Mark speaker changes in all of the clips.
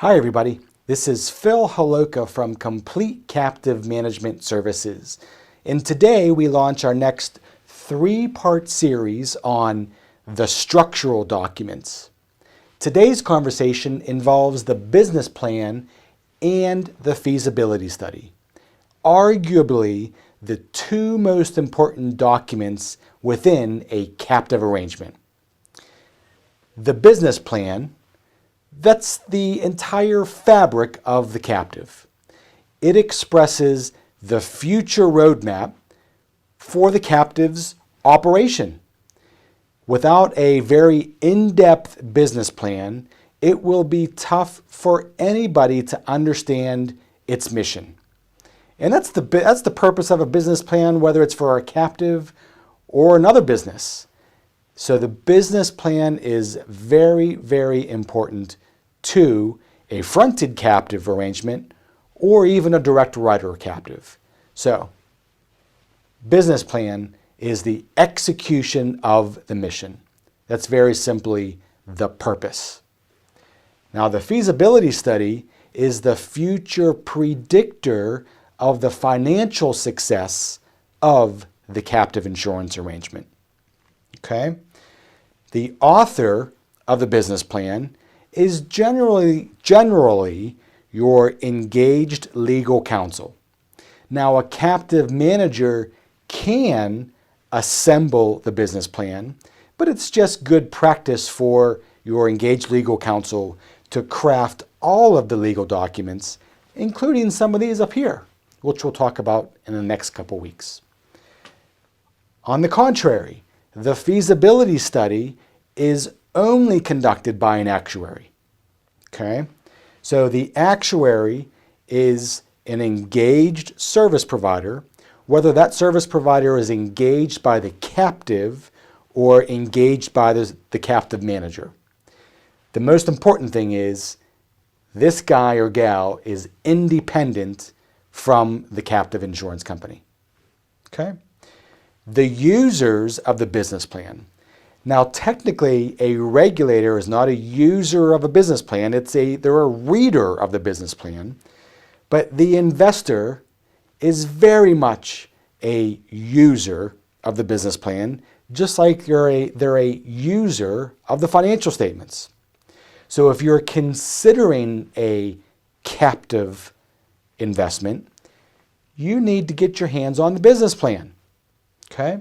Speaker 1: Hi everybody, this is Phil Holoka from Complete Captive Management Services. And today we launch our next three-part series on the structural documents. Today's conversation involves the business plan and the feasibility study, arguably the two most important documents within a captive arrangement. The business plan, that's the entire fabric of the captive. It expresses the future roadmap for the captive's operation. Without a very in-depth business plan, it will be tough for anybody to understand its mission. And that's the purpose of a business plan, whether it's for a captive or another business. So the business plan is very, very important to a fronted captive arrangement or even a direct writer captive. So business plan is the execution of the mission. That's very simply the purpose. Now the feasibility study is the future predictor of the financial success of the captive insurance arrangement. Okay? The author of the business plan is generally your engaged legal counsel. Now, a captive manager can assemble the business plan, but it's just good practice for your engaged legal counsel to craft all of the legal documents, including some of these up here, which we'll talk about in the next couple weeks. On the contrary, the feasibility study is only conducted by an actuary. Okay? So the actuary is an engaged service provider, whether that service provider is engaged by the captive or engaged by the captive manager. The most important thing is this guy or gal is independent from the captive insurance company. Okay? The users of the business plan. Now, technically, a regulator is not a user of a business plan. They're a reader of the business plan. But the investor is very much a user of the business plan, just like they're a user of the financial statements. So if you're considering a captive investment, you need to get your hands on the business plan. Okay?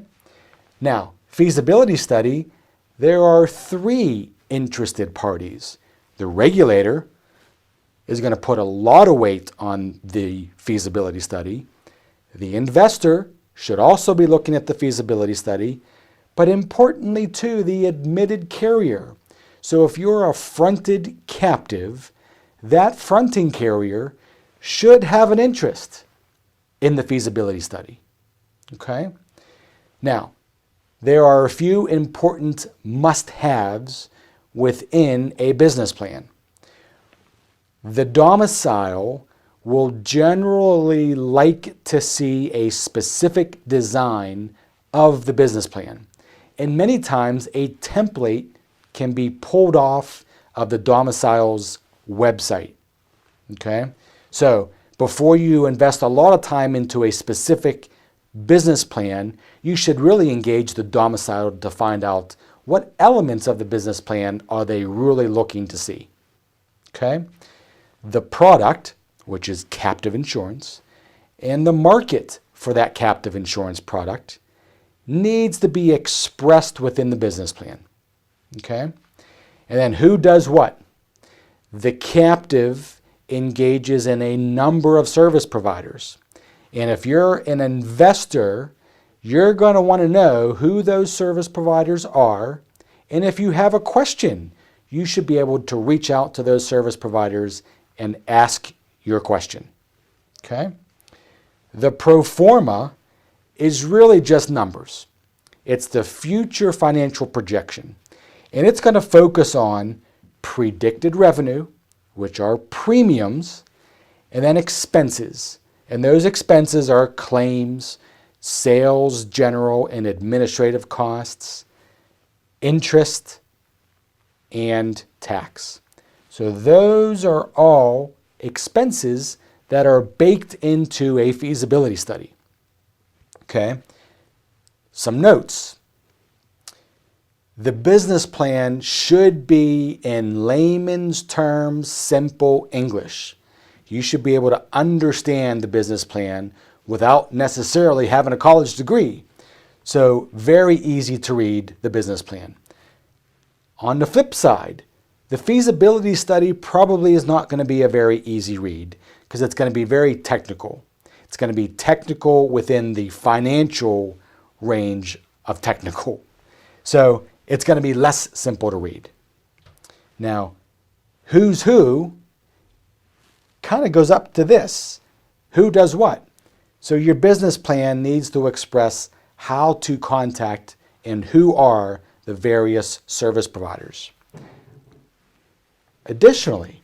Speaker 1: Now, feasibility study, there are three interested parties. The regulator is going to put a lot of weight on the feasibility study. The investor should also be looking at the feasibility study, but importantly too, the admitted carrier. So if you're a fronted captive, that fronting carrier should have an interest in the feasibility study. Okay? Now, there are a few important must-haves within a business plan. The domicile will generally like to see a specific design of the business plan. And many times a template can be pulled off of the domicile's website. Okay? So before you invest a lot of time into a specific business plan, you should really engage the domicile to find out what elements of the business plan are they really looking to see. Okay? The product, which is captive insurance, and the market for that captive insurance product needs to be expressed within the business plan. Okay? And then who does what? The captive engages in a number of service providers. And if you're an investor, you're going to want to know who those service providers are. And if you have a question, you should be able to reach out to those service providers and ask your question. Okay? The pro forma is really just numbers. It's the future financial projection. And it's going to focus on predicted revenue, which are premiums, and then expenses. And those expenses are claims, sales, general, and administrative costs, interest, and tax. So those are all expenses that are baked into a feasibility study. Okay? Some notes. The business plan should be in layman's terms, simple English. You should be able to understand the business plan without necessarily having a college degree. So very easy to read the business plan. On the flip side, the feasibility study probably is not going to be a very easy read because it's going to be very technical. It's going to be technical within the financial range of technical. So it's going to be less simple to read. Now, who's who kind of goes up to this. Who does what? So your business plan needs to express how to contact and who are the various service providers. Additionally,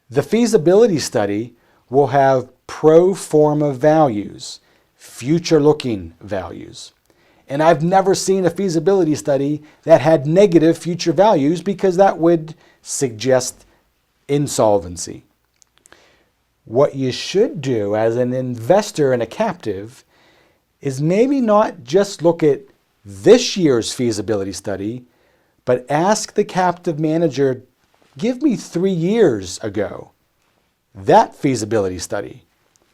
Speaker 1: the feasibility study will have pro forma values, future-looking values. And I've never seen a feasibility study that had negative future values because that would suggest insolvency. What you should do as an investor in a captive is maybe not just look at this year's feasibility study, but ask the captive manager, give me 3 years ago, that feasibility study.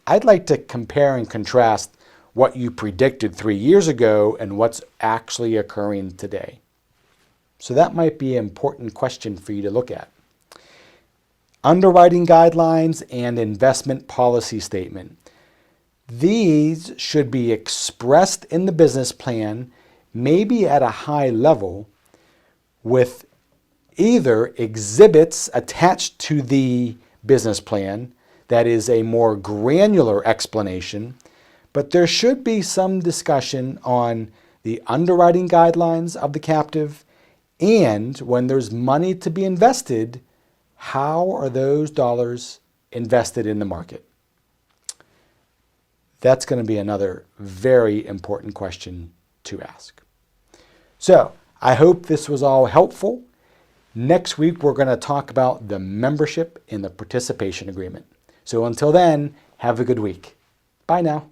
Speaker 1: I'd like to compare and contrast what you predicted 3 years ago and what's actually occurring today. So that might be an important question for you to look at. Underwriting guidelines and investment policy statement. These should be expressed in the business plan, maybe at a high level, with either exhibits attached to the business plan that is a more granular explanation, but there should be some discussion on the underwriting guidelines of the captive, and when there's money to be invested, how are those dollars invested in the market? That's going to be another very important question to ask. So I hope this was all helpful. Next week, we're going to talk about the membership in the participation agreement. So until then, have a good week. Bye now.